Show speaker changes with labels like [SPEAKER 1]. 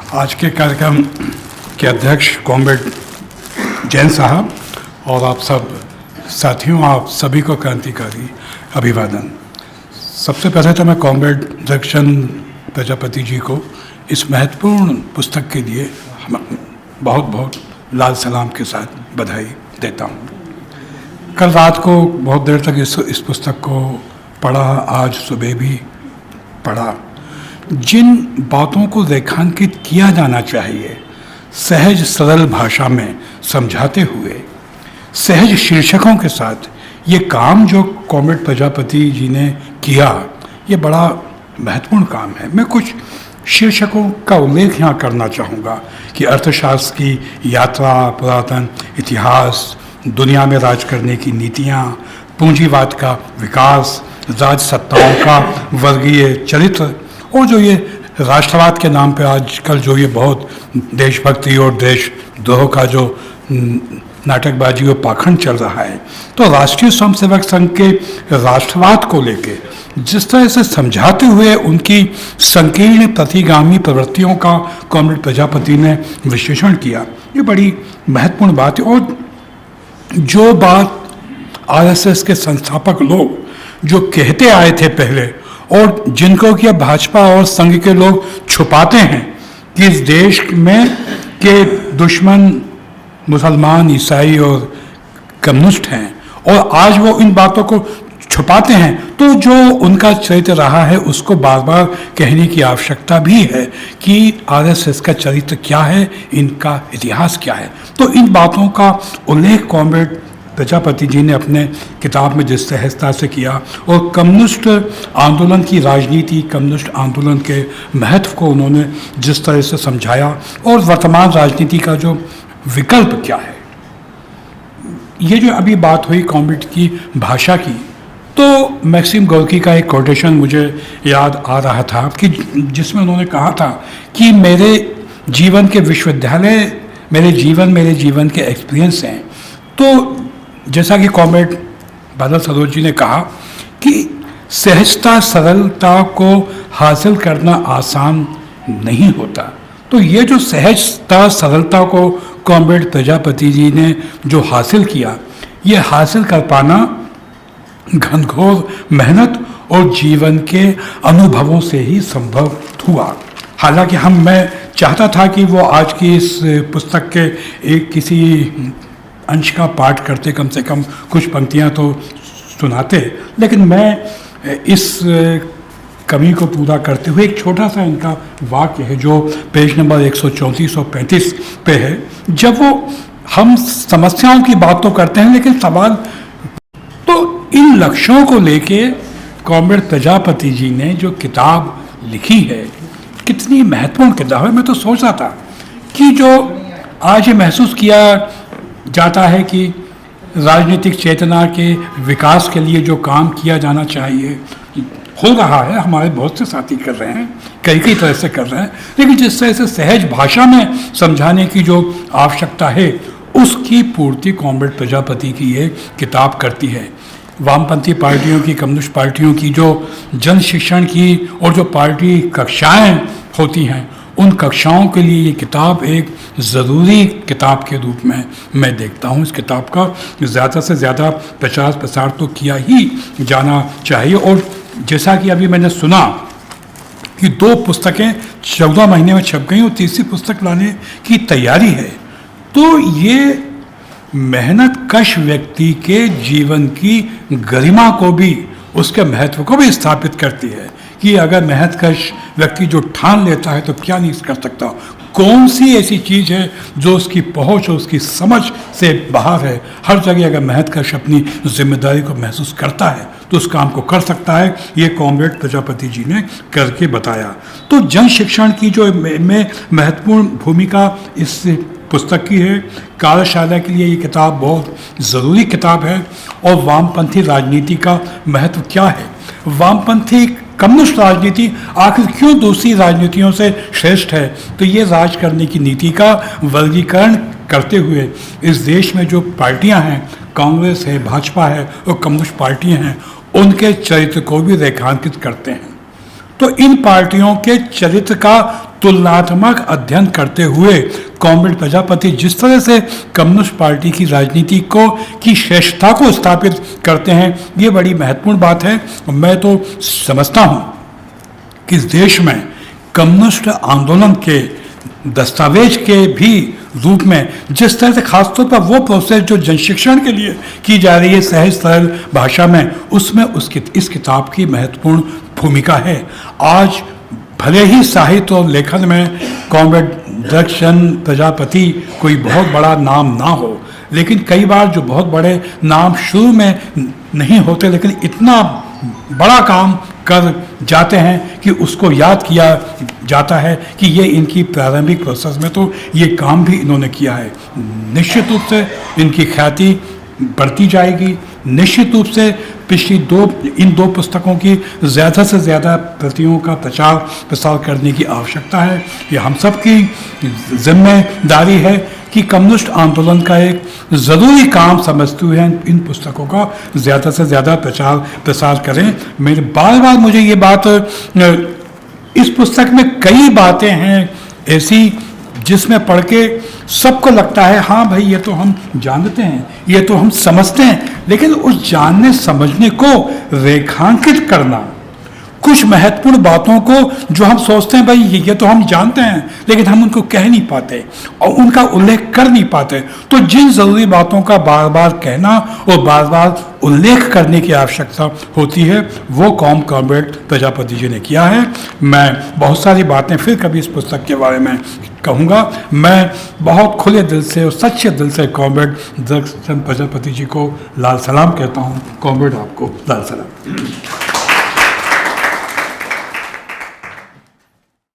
[SPEAKER 1] आज के कार्यक्रम के अध्यक्ष कॉमरेड जैन साहब और आप सब साथियों, आप सभी को क्रांतिकारी अभिवादन। सबसे पहले तो मैं कॉमरेड दक्षिण प्रजापति जी को इस महत्वपूर्ण पुस्तक के लिए बहुत बहुत लाल सलाम के साथ बधाई देता हूँ। कल रात को बहुत देर तक इस पुस्तक को पढ़ा, आज सुबह भी पढ़ा। जिन बातों को रेखांकित किया जाना चाहिए सहज सरल भाषा में समझाते हुए, सहज शीर्षकों के साथ ये काम जो कॉमरेड प्रजापति जी ने किया, ये बड़ा महत्वपूर्ण काम है। मैं कुछ शीर्षकों का उल्लेख यहाँ करना चाहूँगा कि अर्थशास्त्र की यात्रा, पुरातन इतिहास, दुनिया में राज करने की नीतियाँ, पूंजीवाद का विकास, राजसत्ताओं का वर्गीय चरित्र, और जो ये राष्ट्रवाद के नाम पे आजकल जो ये बहुत देशभक्ति और देशद्रोह का जो नाटकबाजी और पाखंड चल रहा है, तो राष्ट्रीय स्वयंसेवक संघ के राष्ट्रवाद को लेके जिस तरह से समझाते हुए उनकी संकीर्ण प्रतिगामी प्रवृत्तियों का कॉमरेड प्रजापति ने विश्लेषण किया, ये बड़ी महत्वपूर्ण बात है। और जो बात आरएसएस के संस्थापक लोग जो कहते आए थे पहले, और जिनको कि भाजपा और संघ के लोग छुपाते हैं कि इस देश में के दुश्मन मुसलमान, ईसाई और कम्युनिस्ट हैं, और आज वो इन बातों को छुपाते हैं, तो जो उनका चरित्र रहा है उसको बार बार कहने की आवश्यकता भी है कि आरएसएस का चरित्र क्या है, इनका इतिहास क्या है। तो इन बातों का उल्लेख कॉमरेड प्रजापति जी ने अपने किताब में जिस सहजता से किया, और कम्युनिस्ट आंदोलन की राजनीति, कम्युनिस्ट आंदोलन के महत्व को उन्होंने जिस तरह से समझाया, और वर्तमान राजनीति का जो विकल्प क्या है। ये जो अभी बात हुई कॉमरेड की भाषा की, तो मैक्सिम गोर्की का एक कोटेशन मुझे याद आ रहा था कि जिसमें उन्होंने कहा था कि मेरे जीवन के विश्वविद्यालय मेरे जीवन के एक्सपीरियंस हैं। तो जैसा कि कॉमरेड बादल सरोज जी ने कहा कि सहजता सरलता को हासिल करना आसान नहीं होता, तो ये जो सहजता सरलता को कॉमरेड प्रजापति जी ने जो हासिल किया, ये हासिल कर पाना घनघोर मेहनत और जीवन के अनुभवों से ही संभव हुआ। हालांकि मैं चाहता था कि वो आज की इस पुस्तक के एक किसी अंश का पाठ करते, कम से कम कुछ पंक्तियां तो सुनाते, लेकिन मैं इस कमी को पूरा करते हुए एक छोटा सा इनका वाक्य है जो पेज नंबर 134 और 35 पे है। जब वो हम समस्याओं की बात तो करते हैं, लेकिन सवाल तो इन लक्ष्यों को लेके कॉमरेड प्रजापति जी ने जो किताब लिखी है, कितनी महत्वपूर्ण किताब है। मैं तो सोच रहा था कि जो आज ये महसूस किया जाता है कि राजनीतिक चेतना के विकास के लिए जो काम किया जाना चाहिए हो रहा है, हमारे बहुत से साथी कर रहे हैं, कई तरह से कर रहे हैं, लेकिन जिस तरह से सहज भाषा में समझाने की जो आवश्यकता है, उसकी पूर्ति कॉमरेड प्रजापति की ये किताब करती है। वामपंथी पार्टियों की, कम्युनिस्ट पार्टियों की जो जन शिक्षण की और जो पार्टी कक्षाएं होती हैं, उन कक्षाओं के लिए ये किताब एक ज़रूरी किताब के रूप में मैं देखता हूँ। इस किताब का ज़्यादा से ज़्यादा प्रचार प्रसार तो किया ही जाना चाहिए। और जैसा कि अभी मैंने सुना कि 2 पुस्तकें 14 महीने में छप गई और तीसरी पुस्तक लाने की तैयारी है, तो ये मेहनत कश व्यक्ति के जीवन की गरिमा को भी, उसके महत्व को भी स्थापित करती है कि अगर मेहनतकश व्यक्ति जो ठान लेता है तो क्या नहीं कर सकता। कौन सी ऐसी चीज़ है जो उसकी पहुंच और उसकी समझ से बाहर है। हर जगह अगर मेहनतकश अपनी जिम्मेदारी को महसूस करता है तो उस काम को कर सकता है। ये कॉमरेड प्रजापति जी ने करके बताया। तो जन शिक्षण की जो में महत्वपूर्ण भूमिका इस पुस्तक की है। कार्यशाला के लिए ये किताब बहुत ज़रूरी किताब है। और वामपंथी राजनीति का महत्व क्या है, वामपंथी कम्युनिस्ट राजनीति आखिर क्यों दूसरी राजनीतियों से श्रेष्ठ है, तो ये राज करने की नीति का वर्गीकरण करते हुए इस देश में जो पार्टियां हैं, कांग्रेस है, भाजपा है और कम्युनिस्ट पार्टियां हैं, उनके चरित्र को भी रेखांकित करते हैं। तो इन पार्टियों के चरित्र का तुलनात्मक अध्ययन करते हुए कॉमरेड प्रजापति जिस तरह से कम्युनिस्ट पार्टी की राजनीति को की श्रेष्ठता को स्थापित करते हैं, ये बड़ी महत्वपूर्ण बात है। मैं तो समझता हूँ कि इस देश में कम्युनिस्ट आंदोलन के दस्तावेज के भी रूप में जिस तरह से खासतौर पर वो प्रोसेस जो जनशिक्षण के लिए की जा रही है सहज सरल भाषा में, उसमें इस किताब की महत्वपूर्ण भूमिका है। आज भले ही साहित्य और लेखन में कॉमरेड दक्षचंद्र प्रजापति कोई बहुत बड़ा नाम ना हो, लेकिन कई बार जो बहुत बड़े नाम शुरू में नहीं होते लेकिन इतना बड़ा काम कर जाते हैं कि उसको याद किया जाता है कि ये इनकी प्रारंभिक प्रोसेस में तो ये काम भी इन्होंने किया है। निश्चित रूप से इनकी ख्याति बढ़ती जाएगी। निश्चित रूप से इन दो पुस्तकों की ज़्यादा से ज़्यादा प्रतियों का प्रचार प्रसार करने की आवश्यकता है। ये हम सब की जिम्मेदारी है कि कम्युनिस्ट आंदोलन का एक ज़रूरी काम समझते हुए इन पुस्तकों का ज़्यादा से ज़्यादा प्रचार प्रसार करें। मेरे बार बार मुझे ये बात, इस पुस्तक में कई बातें हैं ऐसी जिसमें पढ़ के सबको लगता है हाँ भाई ये तो हम जानते हैं, ये तो हम समझते हैं, लेकिन उस जानने समझने को रेखांकित करना, कुछ महत्वपूर्ण बातों को जो हम सोचते हैं भाई ये तो हम जानते हैं लेकिन हम उनको कह नहीं पाते और उनका उल्लेख कर नहीं पाते, तो जिन ज़रूरी बातों का बार बार कहना और बार बार उल्लेख करने की आवश्यकता होती है वो काम कॉमरेड प्रजापति जी ने किया है। मैं बहुत सारी बातें फिर कभी इस पुस्तक के बारे में कहूँगा। मैं बहुत खुले दिल से और सच्चे दिल से कॉमरेड दक्षचंद्र प्रजापति जी को लाल सलाम कहता हूँ। कॉमरेड आपको लाल सलाम।